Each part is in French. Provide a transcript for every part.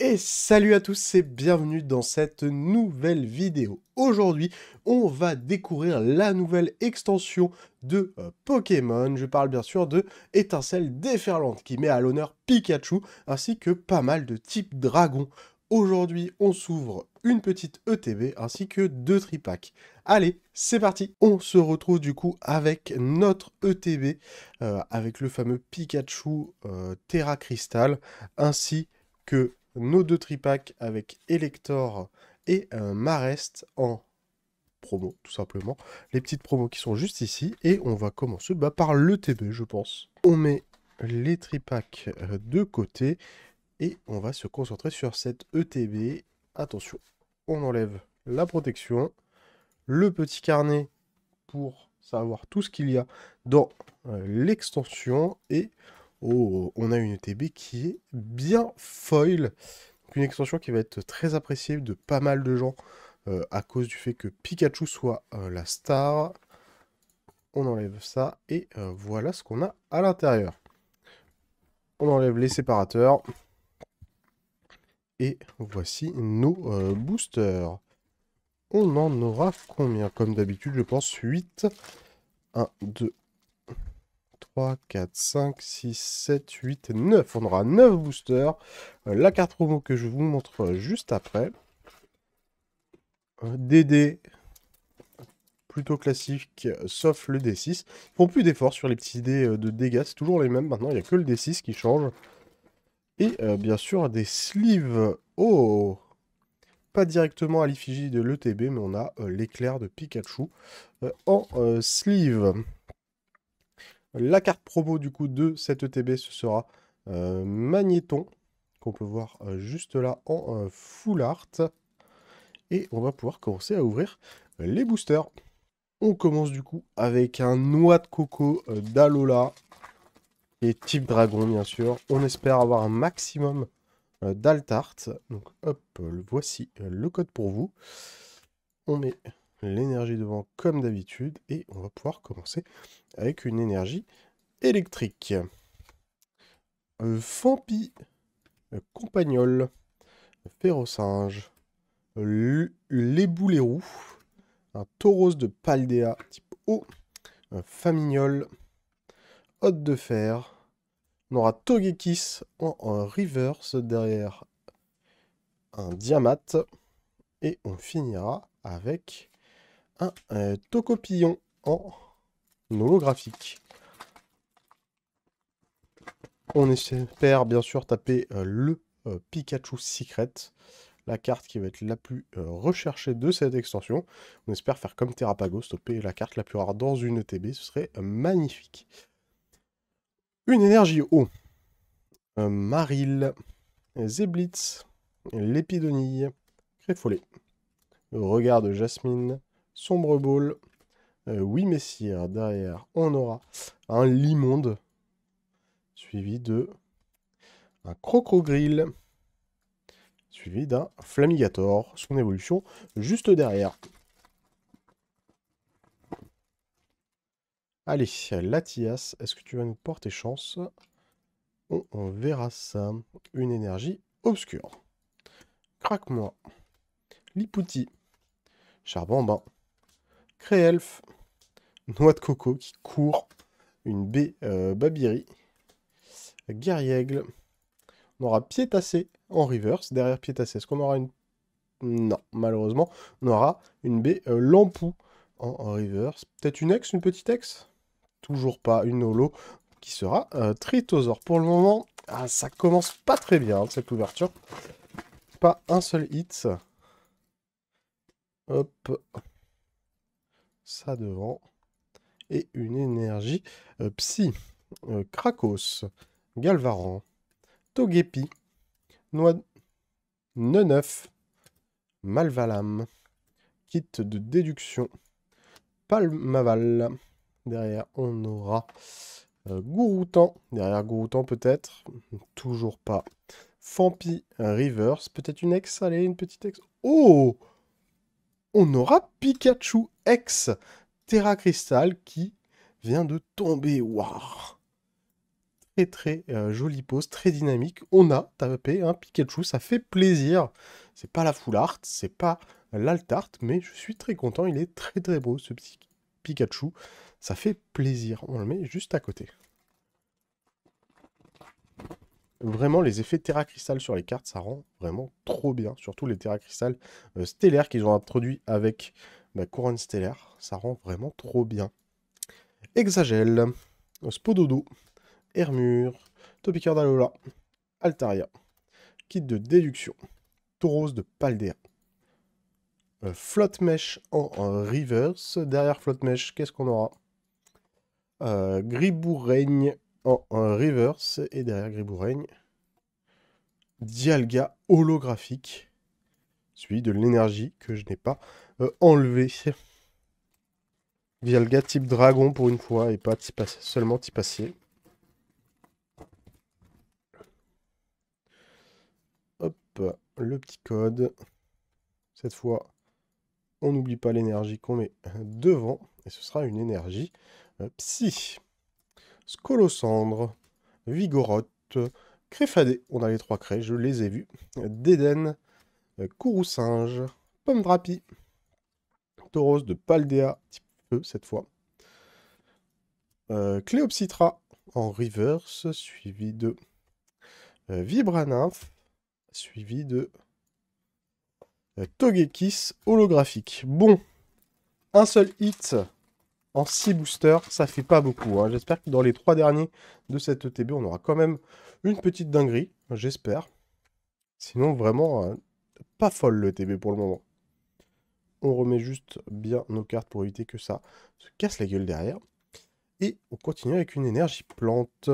Et salut à tous et bienvenue dans cette nouvelle vidéo. Aujourd'hui, on va découvrir la nouvelle extension de Pokémon. Je parle bien sûr de Étincelle déferlante qui met à l'honneur Pikachu ainsi que pas mal de types dragons. Aujourd'hui, on s'ouvre une petite ETB ainsi que 2 tripacks. Allez, c'est parti. On se retrouve du coup avec notre ETB, avec le fameux Pikachu Terra Crystal ainsi que nos 2 tripacks avec Elector et Marest en promo, tout simplement. Les petites promos qui sont juste ici. Et on va commencer par l'ETB, je pense. On met les tripacks de côté et on va se concentrer sur cette ETB. Attention, on enlève la protection, le petit carnet pour savoir tout ce qu'il y a dans l'extension et oh, on a une ETB qui est bien foil. Une extension qui va être très appréciée de pas mal de gens à cause du fait que Pikachu soit la star. On enlève ça et voilà ce qu'on a à l'intérieur. On enlève les séparateurs. Et voici nos boosters. On en aura combien? Comme d'habitude, je pense 8. 1, 2, 3, 4, 5, 6, 7, 8, 9. On aura 9 boosters. La carte promo que je vous montre juste après. Des dés plutôt classiques, sauf le D6. Ils font plus d'efforts sur les petits dés de dégâts. C'est toujours les mêmes. Maintenant, il n'y a que le D6 qui change. Et bien sûr, des sleeves. Oh! Pas directement à l'effigie de l'ETB, mais on a l'éclair de Pikachu en sleeve. La carte promo du coup de cette ETB, ce sera Magnéton, qu'on peut voir juste là en full art. Et on va pouvoir commencer à ouvrir les boosters. On commence du coup avec un noix de coco d'Alola et type dragon bien sûr. On espère avoir un maximum d'Altart. Donc hop, voici le code pour vous. On met l'énergie devant comme d'habitude et on va pouvoir commencer avec une énergie électrique. Fampi, Compagnol, Férocinge, Léboulérou, un Tauros de Paldea type eau, un Famignol, Hôte de Fer. On aura Togekiss en reverse derrière un Diamate. Et on finira avec un Tocopillon en holographique. On espère bien sûr taper le Pikachu Secret, la carte qui va être la plus recherchée de cette extension. On espère faire comme Terrapago, stopper la carte la plus rare dans une ETB, ce serait magnifique. Une énergie eau. Maril, Zeblitz, Lépidonille, Créfollet, Regard de Jasmine, Sombre Ball, oui Messire. Derrière, on aura un Limonde, suivi de un Crocodile, suivi d'un Flamigator, son évolution juste derrière. Allez, Latias, est-ce que tu vas nous porter chance? On verra ça. Une énergie obscure. Craque-moi. Lipouti. Charbambin. Créelf. Noix de coco qui court. Une baie Babiri. Guerriègle. On aura Piétassé en reverse. Derrière Piétassé, est-ce qu'on aura une... Non, malheureusement. On aura une baie Lampou en reverse. Peut-être une ex, une petite ex? Toujours pas, une holo qui sera Tritosaur. Pour le moment, ça commence pas très bien cette ouverture. Pas un seul hit. Hop. Ça devant. Et une énergie Psy. Krakos. Galvaran. Togepi. Noix... Neneuf. Malvalam. Kit de déduction. Palmaval. Derrière, on aura Gouroutan. Derrière Gouroutan, peut-être. Toujours pas. Fampi Reverse. Peut-être une ex. Allez, une petite ex. Oh! On aura Pikachu X Terra Crystal qui vient de tomber. Waouh! très jolie pose, très dynamique. On a tapé un Pikachu, ça fait plaisir. C'est pas la full art, c'est pas l'alt art, mais je suis très content. Il est très beau ce petit Pikachu. Ça fait plaisir. On le met juste à côté. Vraiment, les effets Terra Crystal sur les cartes, ça rend vraiment trop bien. Surtout les Terra Crystal stellaires qu'ils ont introduits avec Couronne Stellaire. Ça rend vraiment trop bien. Exagel, Spododo, Hermure, Topiqueur d'Alola, Altaria, Kit de déduction, Tauros de Paldea, Flotte Mèche en reverse. Derrière Flotte Mèche, qu'est-ce qu'on aura? Griboureigne en reverse. Et derrière Griboureigne, Dialga holographique. Celui de l'énergie que je n'ai pas enlevé. Dialga type dragon pour une fois et pas type seulement type acier. Hop, le petit code. Cette fois, on n'oublie pas l'énergie qu'on met devant. Et ce sera une énergie Psy. Scolosandre, Vigoroth, Créfadé. On a les 3 craies, je les ai vus. Déden, Courroucinge, Pomme Drapi. Tauros de Paldea, type feu cette fois. Cléopsitra en reverse, suivi de Vibranymph, suivi de Togekiss holographique. Bon, un seul hit en 6 boosters, ça fait pas beaucoup. Hein. J'espère que dans les 3 derniers de cette ETB, on aura quand même une petite dinguerie, j'espère. Sinon, vraiment, pas folle le ETB pour le moment. On remet juste bien nos cartes pour éviter que ça se casse la gueule derrière. Et on continue avec une énergie plante.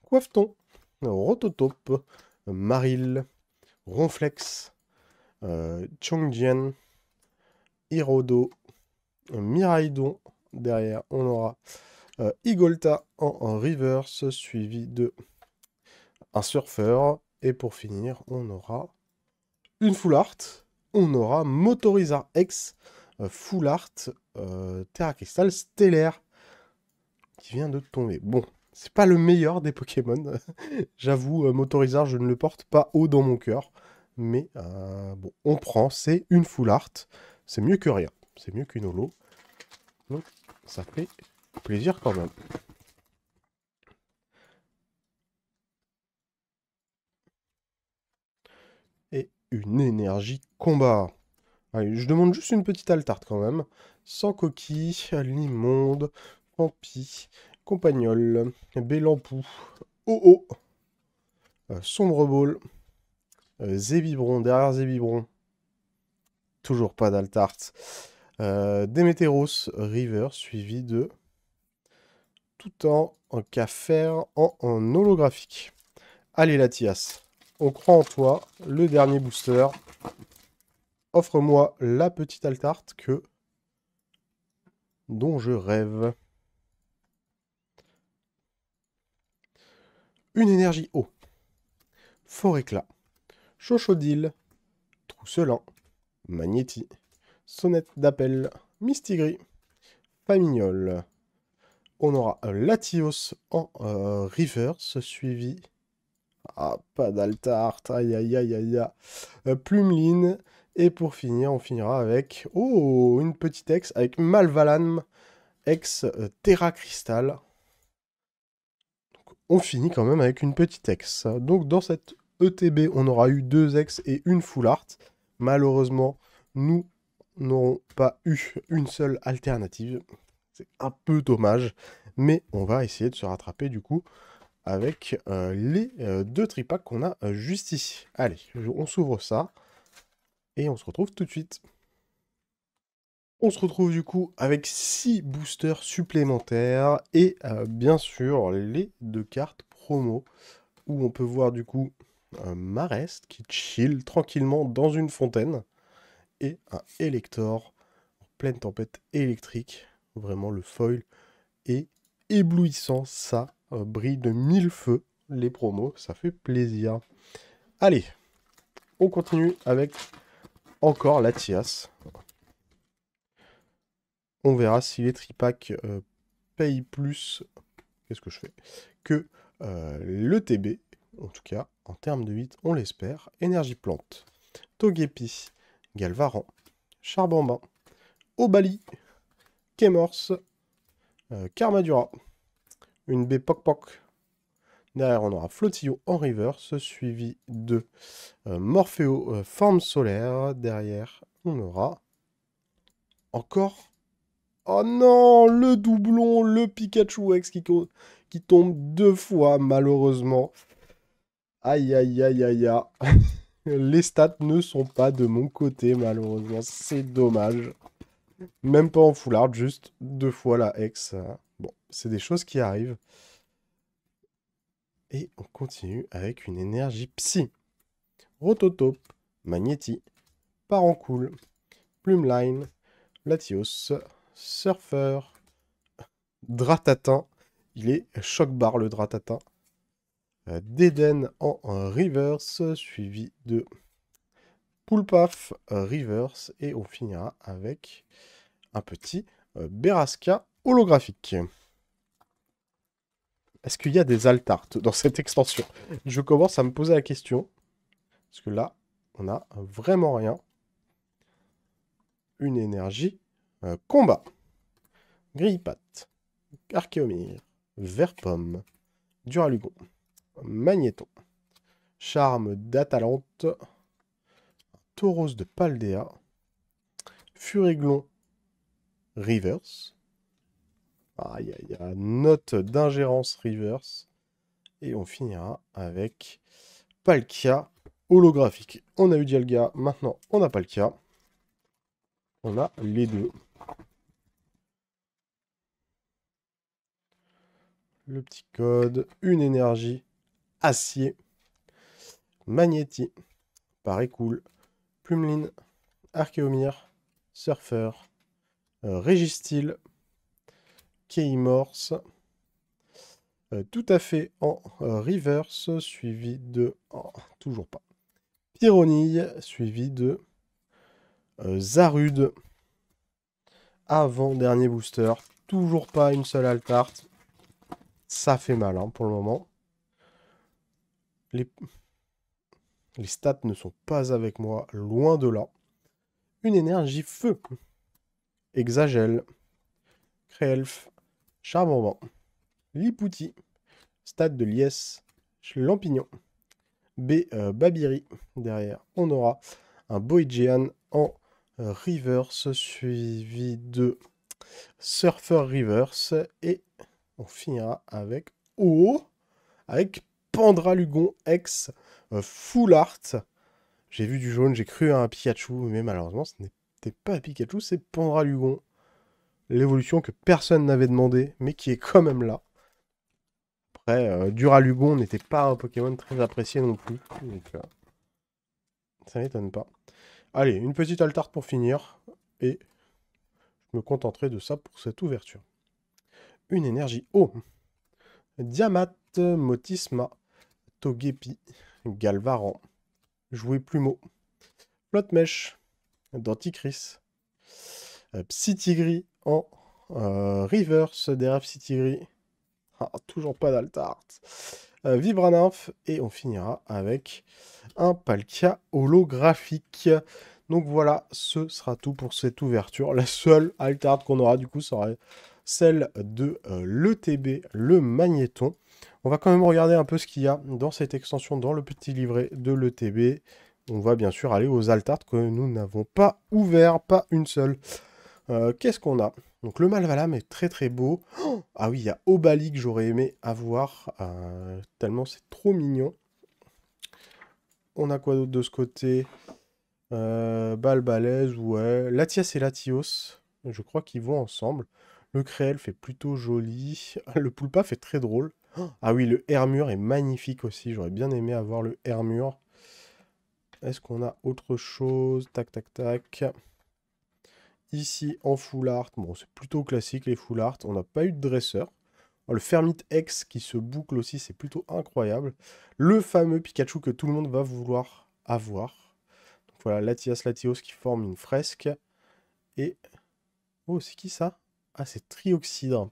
Coiffeton, Rototope, Maril, Ronflex, Chongjian, Hirodo, Miraidon. Derrière, on aura Igolta en reverse, suivi de un surfeur. Et pour finir, on aura une full art. On aura Motorizar X full art Terra Crystal stellaire qui vient de tomber. Bon, c'est pas le meilleur des Pokémon. J'avoue, Motorizar, je ne le porte pas haut dans mon cœur. Mais bon, on prend, c'est une full art. C'est mieux que rien. C'est mieux qu'une holo. Donc, ça fait plaisir quand même. Et une énergie combat. Allez, je demande juste une petite altarte quand même. Sans coquille, l'immonde, Pampi, Compagnol, Bélampou, Oh Sombre Ball, Zébibron, derrière Zébibron. Toujours pas d'altarte. Démétéros, River, suivi de tout en Cafer en holographique. Allez Latias, on croit en toi, le dernier booster. Offre-moi la petite altarte dont je rêve. Une énergie eau. Fort éclat. Chochodile. Trousselin. Magnéti. Sonnette d'appel. Mistigris. Famignol. On aura Latios en reverse, suivi. Ah, pas d'altarte. Aïe, aïe, aïe, aïe, aïe. Plumeline. Et pour finir, on finira avec... Oh, une petite ex avec Malvalan, ex Terra Crystal. Donc, on finit quand même avec une petite ex. Donc dans cette ETB, on aura eu 2 ex et une full art. Malheureusement, nous n'aurons pas eu une seule alternative. C'est un peu dommage. Mais on va essayer de se rattraper du coup avec les 2 tripacks qu'on a juste ici. Allez, on s'ouvre ça. Et on se retrouve tout de suite. On se retrouve du coup avec 6 boosters supplémentaires et bien sûr les 2 cartes promo où on peut voir du coup un Marest qui chill tranquillement dans une fontaine et un Elector en pleine tempête électrique. Vraiment le foil est éblouissant, ça brille de 1000 feux les promos, ça fait plaisir. Allez, on continue avec encore Latias. On verra si les tripacks payent plus. Qu'est-ce que je fais? Que le TB, en tout cas, en termes de 8, on l'espère. Énergie plante, Togepi, Galvaran, Charbambin, Obali, Kémorse, Karmadura, une baie Poc Poc. Derrière, on aura Flotillo en reverse, suivi de Morpheo forme solaire. Derrière, on aura encore... Oh non, le doublon, le Pikachu X qui tombe 2 fois, malheureusement. Aïe, aïe, aïe, aïe, aïe. Les stats ne sont pas de mon côté, malheureusement. C'est dommage. Même pas en full art, juste 2 fois la X. Bon, c'est des choses qui arrivent. Et on continue avec une énergie psy. Rototope, Magnéti, Parancool, Plumeline, Latios, Surfer, Dratatin. Il est choc-barre le Dratatin. Déden en reverse, suivi de Poulpaf reverse. Et on finira avec un petit Beraska holographique. Est-ce qu'il y a des altartes dans cette extension? Je commence à me poser la question. Parce que là, on n'a vraiment rien. Une énergie. Combat. Grille-Patte. Archéomir. Verpomme. Duralugon. Magnéton. Charme d'Atalante. Tauros de Paldea. Furiglon. Reverse. Aïe, aïe, aïe. Note d'ingérence reverse. Et on finira avec Palkia holographique. On a eu Dialga, maintenant on n'a pas le cas. On a les deux. Le petit code, une énergie, acier, Magnéti, Parécool, Plumeline, Archéomir, Surfer, Régistil, Keymorse, tout à fait en reverse, suivi de... Oh, toujours pas. Pyronille, suivi de Zarude. Avant-dernier booster. Toujours pas une seule altarte. Ça fait mal hein, pour le moment. Les stats ne sont pas avec moi, loin de là. Une énergie feu. Exagel. Créelf. Charbonvent. Lipouti. Stade de liesse. Lampignon. Babiri. Derrière, on aura un Boigean en reverse, suivi de Surfer reverse. Et on finira avec avec Pandralugon X full art. J'ai vu du jaune, j'ai cru à un Pikachu, mais malheureusement ce n'était pas un Pikachu, c'est Pandralugon. L'évolution que personne n'avait demandé, mais qui est quand même là. Après, Duralugon n'était pas un Pokémon très apprécié non plus, donc ça m'étonne pas. Allez, une petite altarte pour finir, et je me contenterai de ça pour cette ouverture. Une énergie eau. Diamat, Motisma, Togepi, Galvaran, Jouet Plumeau, Flotte-Mèche, Denticris, Psytigris en reverse, derrière Psytigris. Ah, toujours pas d'altarte. Vibranymph, et on finira avec un Palkia holographique. Donc voilà, ce sera tout pour cette ouverture. La seule altarte qu'on aura du coup sera celle de l'ETB, le Magnéton. On va quand même regarder un peu ce qu'il y a dans cette extension, dans le petit livret de l'ETB. On va bien sûr aller aux altartes que nous n'avons pas ouvert, pas une seule. Qu'est-ce qu'on a? Donc le Malvalam est très très beau. Oh, ah oui, il y a Obali que j'aurais aimé avoir, tellement c'est trop mignon. On a quoi d'autre de ce côté? Balbalaise, ouais. Latias et Latios, je crois qu'ils vont ensemble. Le Créel fait plutôt joli. Le Poulpa fait très drôle. Ah oui, le Hermure est magnifique aussi. J'aurais bien aimé avoir le Hermure. Est-ce qu'on a autre chose? Tac, tac, tac. Ici, en full art. Bon, c'est plutôt classique, les full art. On n'a pas eu de dresseur. Le Fermite X qui se boucle aussi, c'est plutôt incroyable. Le fameux Pikachu que tout le monde va vouloir avoir. Donc voilà, Latias Latios qui forme une fresque. Et... oh, c'est qui ça? Ah, c'est Trioxydre.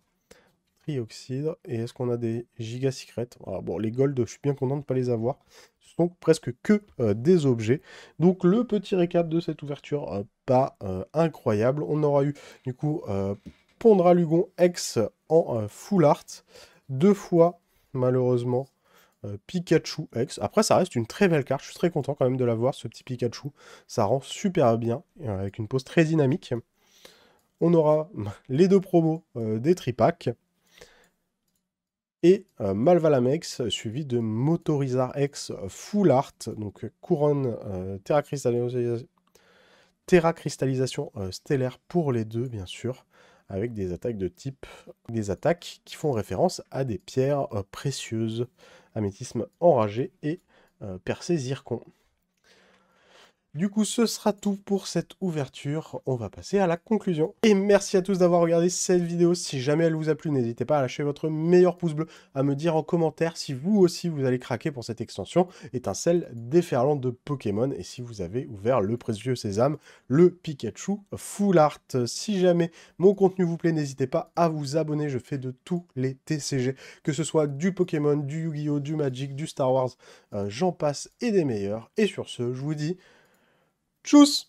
trioxyde. Et est-ce qu'on a des giga secrets? Voilà, bon, les gold, je suis bien content de ne pas les avoir. Ce sont presque que des objets. Donc le petit récap de cette ouverture, pas incroyable. On aura eu du coup Pondra Lugon X en full art. 2 fois, malheureusement, Pikachu X. Après, ça reste une très belle carte. Je suis très content quand même de l'avoir, ce petit Pikachu. Ça rend super bien, avec une pose très dynamique. On aura les 2 promos des Tripacks. Et Malvalamex, suivi de Motorizar X Full Art. Donc couronne Terra Cristallisation stellaire pour les deux, bien sûr. Avec des attaques de type... Des attaques qui font référence à des pierres précieuses. Améthyste enragé et percé zircon. Du coup, ce sera tout pour cette ouverture. On va passer à la conclusion. Et merci à tous d'avoir regardé cette vidéo. Si jamais elle vous a plu, n'hésitez pas à lâcher votre meilleur pouce bleu, à me dire en commentaire si vous aussi vous allez craquer pour cette extension Étincelle déferlante de Pokémon et si vous avez ouvert le précieux sésame, le Pikachu Full Art. Si jamais mon contenu vous plaît, n'hésitez pas à vous abonner. Je fais de tous les TCG, que ce soit du Pokémon, du Yu-Gi-Oh, du Magic, du Star Wars, j'en passe et des meilleurs. Et sur ce, je vous dis... Tchuss!